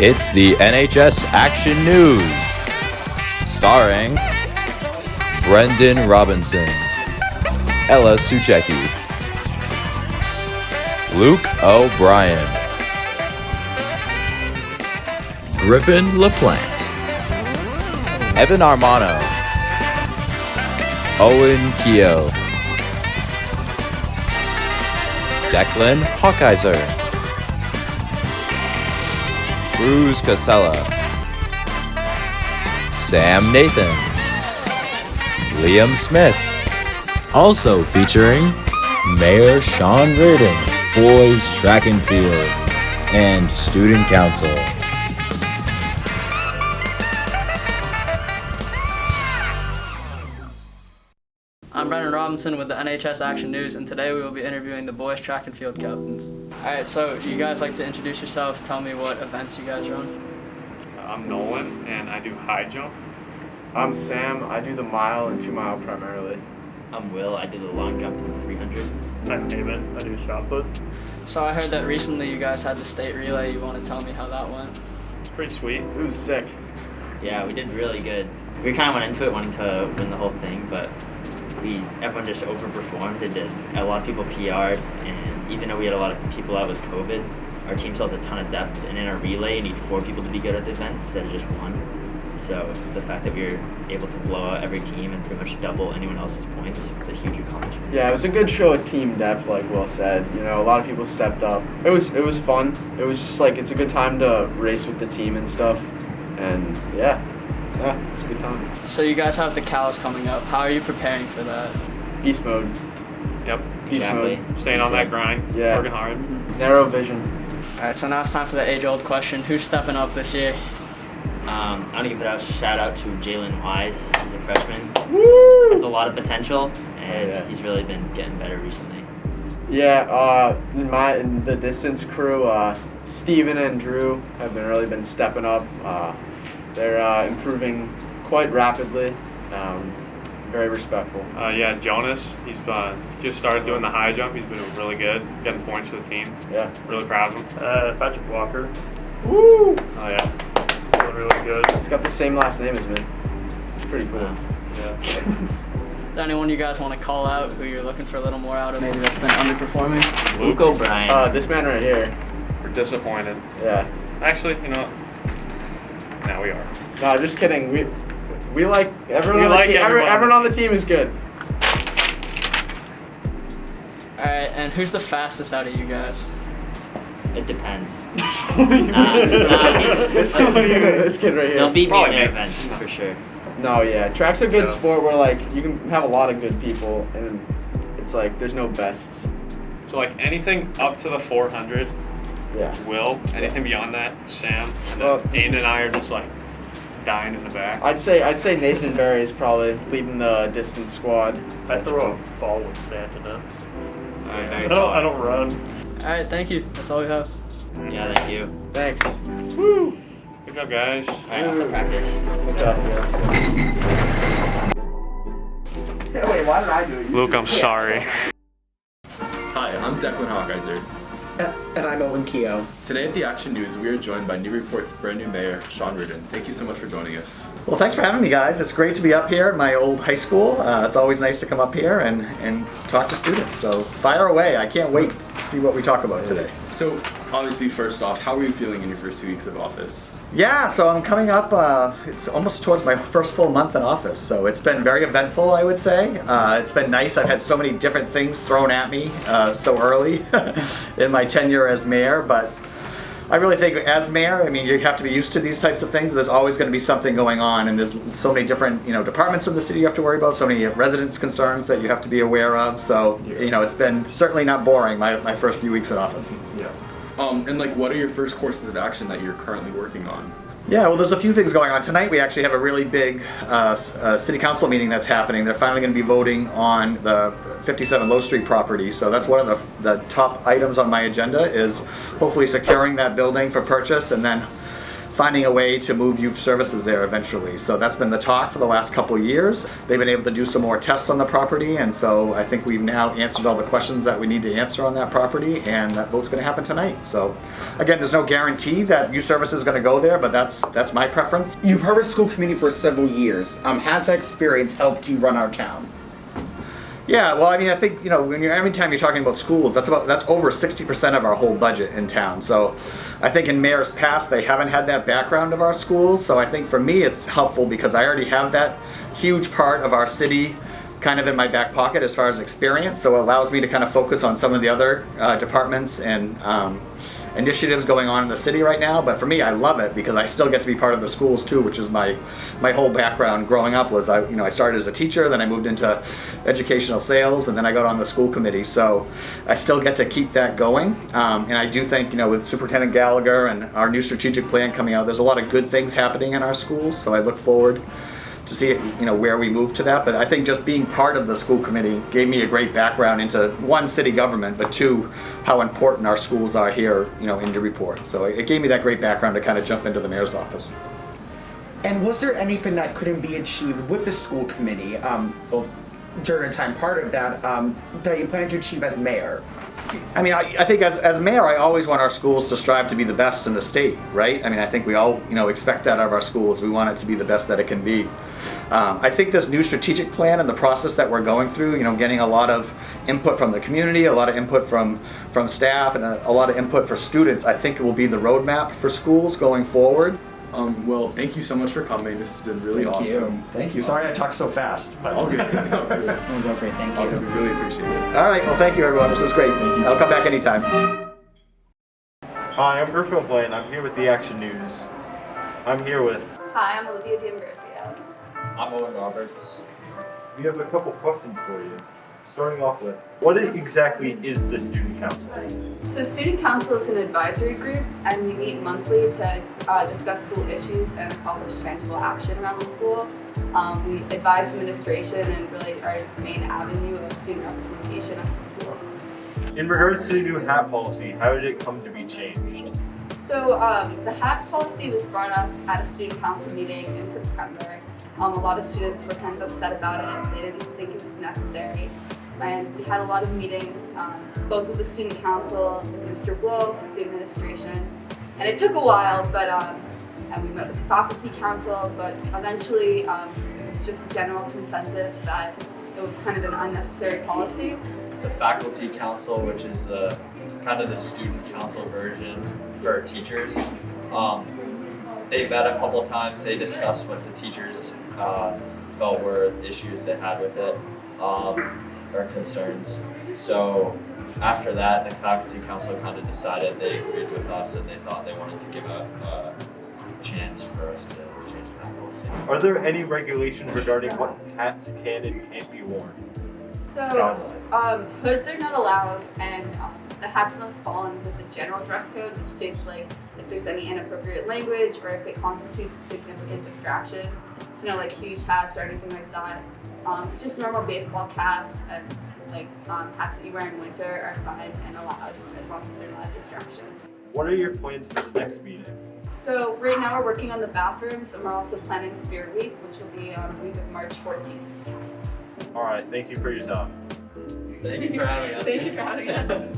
It's the NHS Action News, starring Brendan Robinson, Ella Suchecki, Luke O'Brien, Griffin LaPlante, Evan Armano, Owen Keogh, Declan Hawkeiser, Cruz Casella, Sam Nathan, Liam Smith. Also featuring Mayor Sean Reardon, Boys Track and Field, and Student Council. I'm Brendan Robinson with the NHS Action News, and today we will be interviewing the boys track and field captains. Alright, so you guys like to introduce yourselves, tell me what events you guys run. I'm Nolan, and I do high jump. I'm Sam, I do the mile and 2 mile primarily. I'm Will, I do the long jump and the 300. I'm David, I do shot put. So I heard that recently you guys had the state relay. You want to tell me how that went? It's pretty sweet. It was sick. Yeah, we did really good. We kind of went into it wanting to win the whole thing, but everyone just overperformed. It did. A lot of people PR'd, and even though we had a lot of people out with COVID, our team still has a ton of depth, and in our relay you need 4 people to be good at the event instead of just 1. So the fact that we were able to blow out every team and pretty much double anyone else's points was a huge accomplishment. Yeah, it was a good show of team depth, like Will said. You know, a lot of people stepped up. It was fun. It was just like, it's a good time to race with the team and stuff. And yeah, it was a good time. So you guys have the cows coming up. How are you preparing for that? Beast mode. Yep. Beast Exactly. mode. Staying on that grind. Yeah. Working hard. Narrow vision. Alright, so now it's time for the age-old question. Who's stepping up this year? I'm going to give a shout out to Jalen Wise. He's a freshman. Woo! Has a lot of potential, and Yeah. he's really been getting better recently. Yeah, in the distance crew, Steven and Drew have really been stepping up. They're improving quite rapidly. Very respectful. Yeah, Jonas, he's just started doing the high jump. He's been doing really good, getting points for the team. Yeah. Really proud of him. Patrick Walker. Woo! Oh yeah, doing really good. He's got the same last name as me. It's pretty cool. Yeah. Is there anyone you guys want to call out who you're looking for a little more out of, maybe that's been underperforming? Luke O'Brien. This man right here. We're disappointed. Yeah. Actually, you know what? Now we are. No, just kidding. We like everyone We on like the team. everyone on Everyone the on the team is good. Alright, and who's the fastest out of you guys? It depends. This kid right They'll here. beat me in Probably their me. events, for sure. No, yeah. Track's a good Yeah. sport where like you can have a lot of good people and it's like there's no bests. So like anything up to the 400, Yeah. Will. Anything beyond that, Sam. And then Well- Aiden and I are just like dying in the back. I'd say Nathan Berry is probably leading the distance squad. I throw a ball with sand in it. I I don't run. Alright, thank you. That's all we have. Yeah, thank you. Thanks. Woo! Good job, guys. Alright, off to practice. Good job, yeah. Wait, why did I do it? Luke, I'm sorry. Hi, I'm Declan Hawkeiser. And I'm Owen Keogh. Today at the Action News, we are joined by Newburyport's brand new mayor, Sean Reardon. Thank you so much for joining us. Well, thanks for having me, guys. It's great to be up here at my old high school. It's always nice to come up here and talk to students. So fire away. I can't wait to see what we talk about today. So, obviously, first off, how are you feeling in your first 2 weeks of office? Yeah, so I'm coming up, it's almost towards my first full month in office. So it's been very eventful, I would say. It's been nice. I've had so many different things thrown at me so early in my tenure as mayor, but I really think as mayor, I mean, you have to be used to these types of things. There's always going to be something going on, and there's so many different, departments of the city you have to worry about, so many residents' concerns that you have to be aware of. So, it's been certainly not boring, my first few weeks in office. Yeah. And what are your first courses of action that you're currently working on? Yeah, well, there's a few things going on. Tonight we actually have a really big city council meeting that's happening. They're finally going to be voting on the 57 Low Street property. So that's one of the top items on my agenda is hopefully securing that building for purchase and then finding a way to move youth services there eventually. So that's been the talk for the last couple of years. They've been able to do some more tests on the property, and so I think we've now answered all the questions that we need to answer on that property, and that vote's going to happen tonight. So again, there's no guarantee that youth services is going to go there, but that's my preference. You've heard of school committee for several years. Has that experience helped you run our town? Yeah, well, I mean, I think, you know, every time you're talking about schools, that's over 60% of our whole budget in town. So I think in mayors past, they haven't had that background of our schools. So I think for me, it's helpful because I already have that huge part of our city kind of in my back pocket as far as experience. So it allows me to kind of focus on some of the other departments and initiatives going on in the city right now. But for me, I love it because I still get to be part of the schools too, which is my whole background growing up. Was I started as a teacher, then I moved into educational sales, and then I got on the school committee. So I still get to keep that going. And I do think, with Superintendent Gallagher and our new strategic plan coming out, there's a lot of good things happening in our schools. So I look forward to see where we move to that. But I think just being part of the school committee gave me a great background into, one, city government, but two, how important our schools are here, in Newburyport. So it gave me that great background to kind of jump into the mayor's office. And was there anything that couldn't be achieved with the school committee, during a time part of that, that you plan to achieve as mayor? I mean, I think as mayor, I always want our schools to strive to be the best in the state, right? I mean, I think we all, expect that of our schools. We want it to be the best that it can be. I think this new strategic plan and the process that we're going through, getting a lot of input from the community, a lot of input from staff, and a lot of input for students, I think it will be the roadmap for schools going forward. Well, thank you so much for coming. This has been really awesome. Thank you. Sorry I talked so fast. But All good. No, good. It was all great, thank you. We really appreciate it. All right. Well, thank you, everyone. This was great. I'll come back anytime. Hi, I'm Griffin Blaine. I'm here with the Action News. I'm here with... Hi, I'm Olivia D'Ambrosio. I'm Owen Roberts. We have a couple questions for you. Starting off with, what exactly is the Student Council? So Student Council is an advisory group, and we meet monthly to discuss school issues and accomplish tangible action around the school. We advise administration and really our main avenue of student representation at the school. In regards to the new hat policy, how did it come to be changed? So the hat policy was brought up at a student council meeting in September. A lot of students were kind of upset about it. They didn't think it was necessary. And we had a lot of meetings, both with the student council, Mr. Wolf, the administration. And it took a while, but and we met with the faculty council, but eventually it was just a general consensus that it was kind of an unnecessary policy. The faculty council, which is kind of the student council version for teachers, they met a couple times. They discussed what the teachers felt were issues they had with it, or concerns. So after that, the faculty council kind of decided they agreed with us, and they thought they wanted to give a chance for us to change that policy. Are there any regulations regarding what hats can and can't be worn? So hoods are not allowed, and the hats must fall under the general dress code, which states like if there's any inappropriate language or if it constitutes a significant distraction. So no like huge hats or anything like that. It's just normal baseball caps and like hats that you wear in winter are fine and allowed as long as they're not a distraction. What are your plans for the next meeting? So right now we're working on the bathrooms, and we're also planning Spirit Week, which will be the week of March 14th. All right, thank you for your time. Thank you for having us. Thank you for having us.